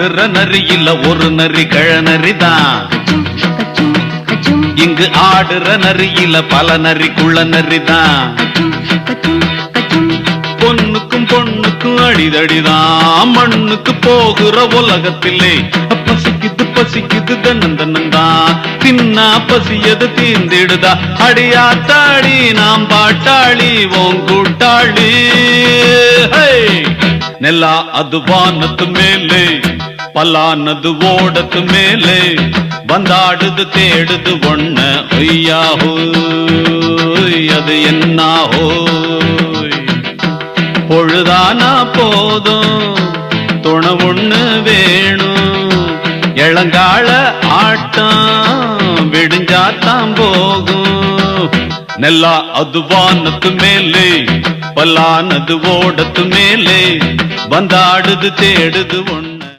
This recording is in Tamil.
ஆடுற நரியில ஒரு நரி கழநரிதான். இங்கு ஆடுற நரியில பல நரி குள்ள நரிதான். பொண்ணுக்கும் பொண்ணுக்கும் அடிதடிதான். மண்ணுக்கு போகிற உலகத்திலே பசிக்குது பசிக்குது தன்னந்தன்னந்தான். தின்னா பசியது தீர்ந்திடுதா. அடியாத்தாடி நாம் பாட்டாளி ஓங் கூட்டாளி. நெல்லா அது வானத்து மேலே, பல்லானது ஓடத்து மேலே. வந்தாடுது தேடுது ஒண்ண ஐயாஹோ, அது என்னாஹோ. பொழுதானா போதும் துணை ஒண்ணு வேணும். இளங்கால ஆட்டம் விடிஞ்சாத்தான் போகும். நெல்லா அது வானத்து மேலே, பல்லானது ஓடத்து மேலே. வந்தாடுது தேடுது ஒண்ணு.